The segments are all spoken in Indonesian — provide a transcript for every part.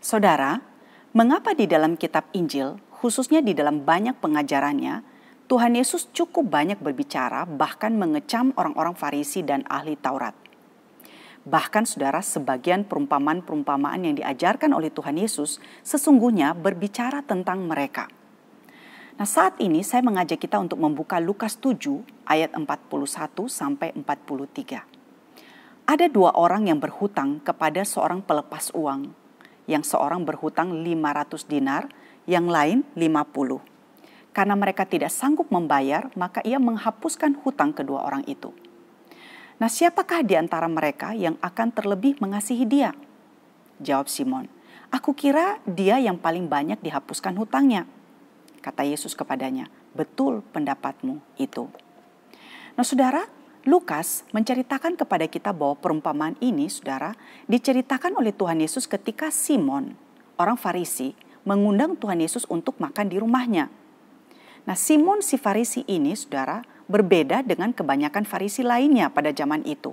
Saudara, mengapa di dalam kitab Injil, khususnya di dalam banyak pengajarannya, Tuhan Yesus cukup banyak berbicara bahkan mengecam orang-orang Farisi dan ahli Taurat. Bahkan saudara, sebagian perumpamaan-perumpamaan yang diajarkan oleh Tuhan Yesus sesungguhnya berbicara tentang mereka. Nah, saat ini saya mengajak kita untuk membuka Lukas 7 ayat 41 sampai 43. Ada dua orang yang berhutang kepada seorang pelepas uang. Yang seorang berhutang 500 dinar, yang lain 50. Karena mereka tidak sanggup membayar, maka ia menghapuskan hutang kedua orang itu. Nah, siapakah di antara mereka yang akan terlebih mengasihi dia? Jawab Simon, "Aku kira dia yang paling banyak dihapuskan hutangnya." Kata Yesus kepadanya, "Betul pendapatmu itu." Nah, saudara, Lukas menceritakan kepada kita bahwa perumpamaan ini, saudara, diceritakan oleh Tuhan Yesus ketika Simon, orang Farisi, mengundang Tuhan Yesus untuk makan di rumahnya. Nah, Simon si Farisi ini, saudara, berbeda dengan kebanyakan Farisi lainnya pada zaman itu.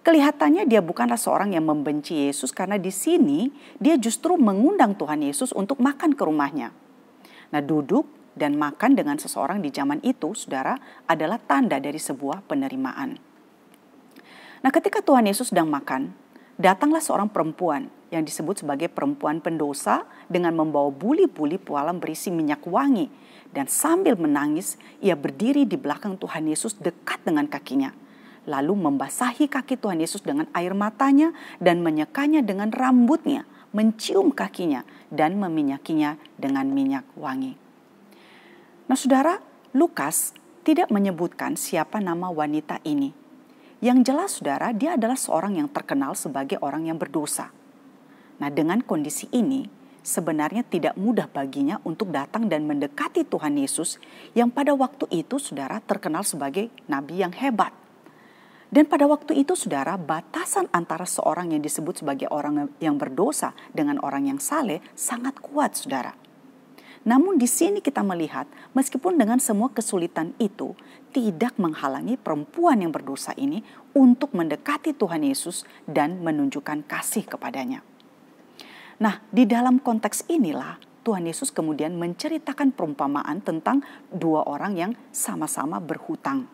Kelihatannya dia bukanlah seorang yang membenci Yesus karena di sini dia justru mengundang Tuhan Yesus untuk makan ke rumahnya. Nah, duduk dan makan dengan seseorang di zaman itu, saudara, adalah tanda dari sebuah penerimaan. Nah, ketika Tuhan Yesus sedang makan, datanglah seorang perempuan yang disebut sebagai perempuan pendosa dengan membawa buli-buli pualam berisi minyak wangi. Dan sambil menangis, ia berdiri di belakang Tuhan Yesus dekat dengan kakinya. Lalu membasahi kaki Tuhan Yesus dengan air matanya dan menyekanya dengan rambutnya, mencium kakinya dan meminyakinya dengan minyak wangi. Nah, saudara, Lukas tidak menyebutkan siapa nama wanita ini. Yang jelas, saudara, dia adalah seorang yang terkenal sebagai orang yang berdosa. Nah, dengan kondisi ini, sebenarnya tidak mudah baginya untuk datang dan mendekati Tuhan Yesus yang pada waktu itu, saudara, terkenal sebagai nabi yang hebat. Dan pada waktu itu, saudara, batasan antara seorang yang disebut sebagai orang yang berdosa dengan orang yang saleh sangat kuat, saudara. Namun di sini kita melihat meskipun dengan semua kesulitan itu tidak menghalangi perempuan yang berdosa ini untuk mendekati Tuhan Yesus dan menunjukkan kasih kepadanya. Nah, di dalam konteks inilah Tuhan Yesus kemudian menceritakan perumpamaan tentang dua orang yang sama-sama berhutang.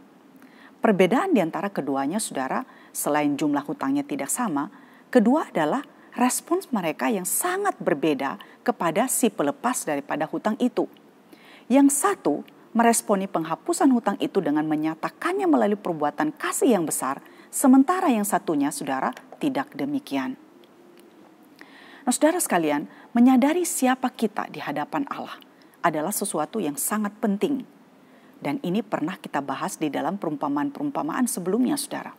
Perbedaan di antara keduanya, saudara, selain jumlah hutangnya tidak sama, kedua adalah respons mereka yang sangat berbeda kepada si pelepas daripada hutang itu. Yang satu meresponi penghapusan hutang itu dengan menyatakannya melalui perbuatan kasih yang besar, sementara yang satunya, saudara, tidak demikian. Nah, saudara sekalian, menyadari siapa kita di hadapan Allah adalah sesuatu yang sangat penting. Dan ini pernah kita bahas di dalam perumpamaan-perumpamaan sebelumnya, saudara.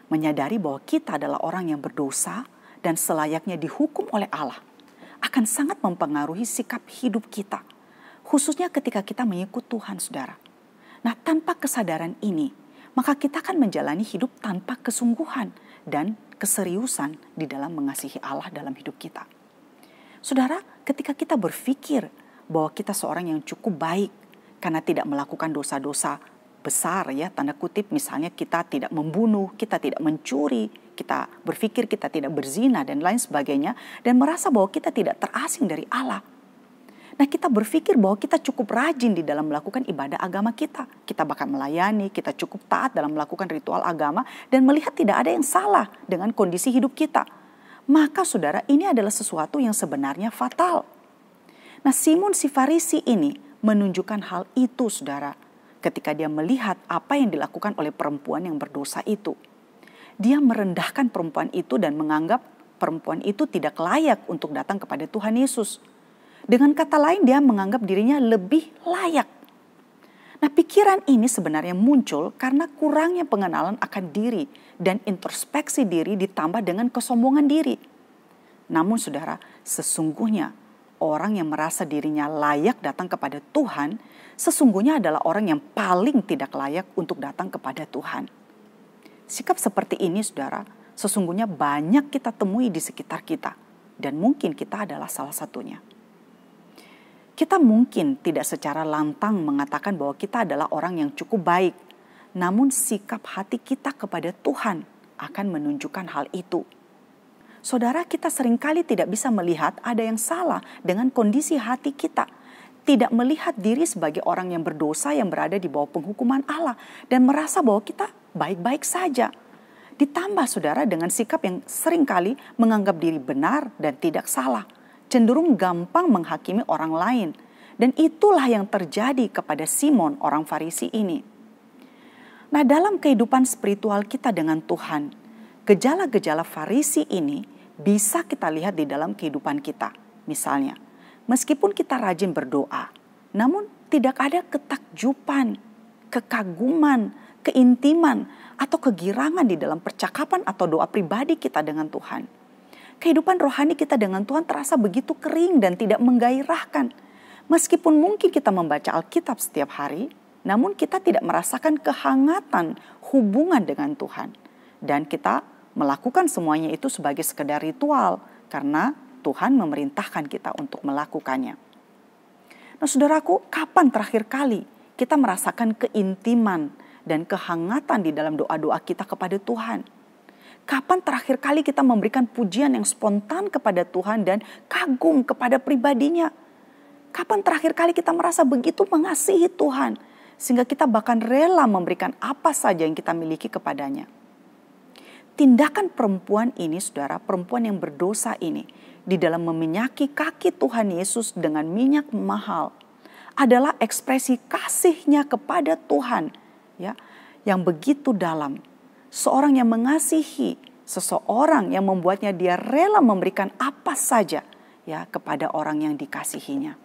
Menyadari bahwa kita adalah orang yang berdosa dan selayaknya dihukum oleh Allah akan sangat mempengaruhi sikap hidup kita. Khususnya ketika kita mengikut Tuhan, saudara. Nah, tanpa kesadaran ini, maka kita akan menjalani hidup tanpa kesungguhan dan keseriusan di dalam mengasihi Allah dalam hidup kita. Saudara, ketika kita berpikir bahwa kita seorang yang cukup baik karena tidak melakukan dosa-dosa besar, ya, tanda kutip, misalnya kita tidak membunuh, kita tidak mencuri, kita berpikir kita tidak berzina dan lain sebagainya, dan merasa bahwa kita tidak terasing dari Allah. Nah, kita berpikir bahwa kita cukup rajin di dalam melakukan ibadah agama kita. Kita bahkan melayani, kita cukup taat dalam melakukan ritual agama dan melihat tidak ada yang salah dengan kondisi hidup kita. Maka saudara, ini adalah sesuatu yang sebenarnya fatal. Nah, Simon si Farisi ini menunjukkan hal itu, saudara, ketika dia melihat apa yang dilakukan oleh perempuan yang berdosa itu. Dia merendahkan perempuan itu dan menganggap perempuan itu tidak layak untuk datang kepada Tuhan Yesus. Dengan kata lain, dia menganggap dirinya lebih layak. Nah, pikiran ini sebenarnya muncul karena kurangnya pengenalan akan diri dan introspeksi diri ditambah dengan kesombongan diri. Namun saudara, sesungguhnya orang yang merasa dirinya layak datang kepada Tuhan, sesungguhnya adalah orang yang paling tidak layak untuk datang kepada Tuhan. Sikap seperti ini, saudara, sesungguhnya banyak kita temui di sekitar kita. Dan mungkin kita adalah salah satunya. Kita mungkin tidak secara lantang mengatakan bahwa kita adalah orang yang cukup baik. Namun sikap hati kita kepada Tuhan akan menunjukkan hal itu. Saudara, kita seringkali tidak bisa melihat ada yang salah dengan kondisi hati kita. Tidak melihat diri sebagai orang yang berdosa yang berada di bawah penghukuman Allah. Dan merasa bahwa kita baik-baik saja. Ditambah saudara dengan sikap yang seringkali menganggap diri benar dan tidak salah. Cenderung gampang menghakimi orang lain. Dan itulah yang terjadi kepada Simon orang Farisi ini. Nah, dalam kehidupan spiritual kita dengan Tuhan, gejala-gejala Farisi ini bisa kita lihat di dalam kehidupan kita. Misalnya, meskipun kita rajin berdoa, namun tidak ada ketakjuban, kekaguman, keintiman, atau kegirangan di dalam percakapan atau doa pribadi kita dengan Tuhan. Kehidupan rohani kita dengan Tuhan terasa begitu kering dan tidak menggairahkan. Meskipun mungkin kita membaca Alkitab setiap hari, namun kita tidak merasakan kehangatan hubungan dengan Tuhan. Dan kita melakukan semuanya itu sebagai sekedar ritual karena Tuhan memerintahkan kita untuk melakukannya. Nah, saudaraku, kapan terakhir kali kita merasakan keintiman dan kehangatan di dalam doa-doa kita kepada Tuhan? Kapan terakhir kali kita memberikan pujian yang spontan kepada Tuhan dan kagum kepada pribadinya? Kapan terakhir kali kita merasa begitu mengasihi Tuhan sehingga kita bahkan rela memberikan apa saja yang kita miliki kepadanya? Tindakan perempuan ini, saudara, perempuan yang berdosa ini, di dalam meminyaki kaki Tuhan Yesus dengan minyak mahal, adalah ekspresi kasihnya kepada Tuhan, ya, yang begitu dalam. Seorang yang mengasihi, seseorang yang membuatnya dia rela memberikan apa saja, ya, kepada orang yang dikasihinya.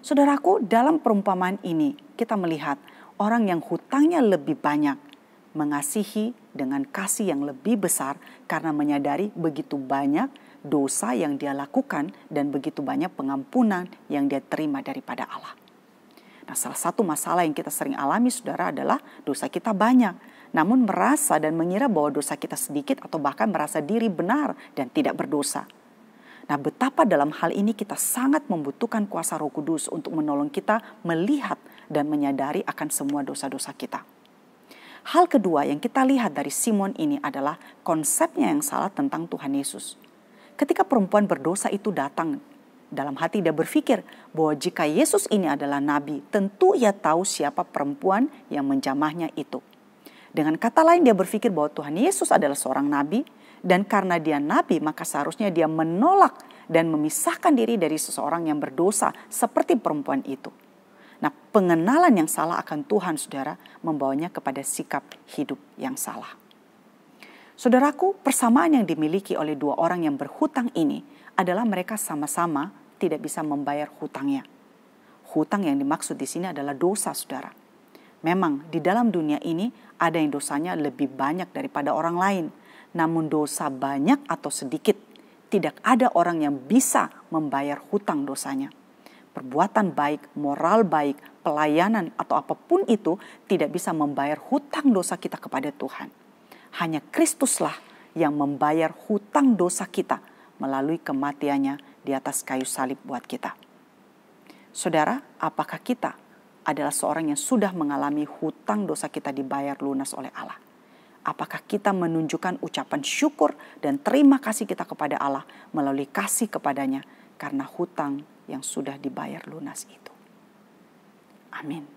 Saudaraku, dalam perumpamaan ini kita melihat orang yang hutangnya lebih banyak mengasihi dengan kasih yang lebih besar karena menyadari begitu banyak dosa yang dia lakukan dan begitu banyak pengampunan yang dia terima daripada Allah. Nah, salah satu masalah yang kita sering alami, saudara, adalah dosa kita banyak, namun merasa dan mengira bahwa dosa kita sedikit atau bahkan merasa diri benar dan tidak berdosa. Nah, betapa dalam hal ini kita sangat membutuhkan kuasa Roh Kudus untuk menolong kita melihat dan menyadari akan semua dosa-dosa kita. Hal kedua yang kita lihat dari Simon ini adalah konsepnya yang salah tentang Tuhan Yesus. Ketika perempuan berdosa itu datang, dalam hati dia berpikir bahwa jika Yesus ini adalah nabi, tentu ia tahu siapa perempuan yang menjamahnya itu. Dengan kata lain dia berpikir bahwa Tuhan Yesus adalah seorang nabi, dan karena dia nabi maka seharusnya dia menolak dan memisahkan diri dari seseorang yang berdosa seperti perempuan itu. Nah, pengenalan yang salah akan Tuhan, saudara, membawanya kepada sikap hidup yang salah. Saudaraku, persamaan yang dimiliki oleh dua orang yang berhutang ini adalah mereka sama-sama tidak bisa membayar hutangnya. Hutang yang dimaksud di sini adalah dosa, saudara. Memang di dalam dunia ini ada yang dosanya lebih banyak daripada orang lain. Namun dosa banyak atau sedikit, tidak ada orang yang bisa membayar hutang dosanya. Perbuatan baik, moral baik, pelayanan atau apapun itu tidak bisa membayar hutang dosa kita kepada Tuhan. Hanya Kristuslah yang membayar hutang dosa kita melalui kematiannya di atas kayu salib buat kita. Saudara, apakah kita adalah seorang yang sudah mengalami hutang dosa kita dibayar lunas oleh Allah? Apakah kita menunjukkan ucapan syukur dan terima kasih kita kepada Allah melalui kasih kepadanya karena hutang yang sudah dibayar lunas itu? Amin.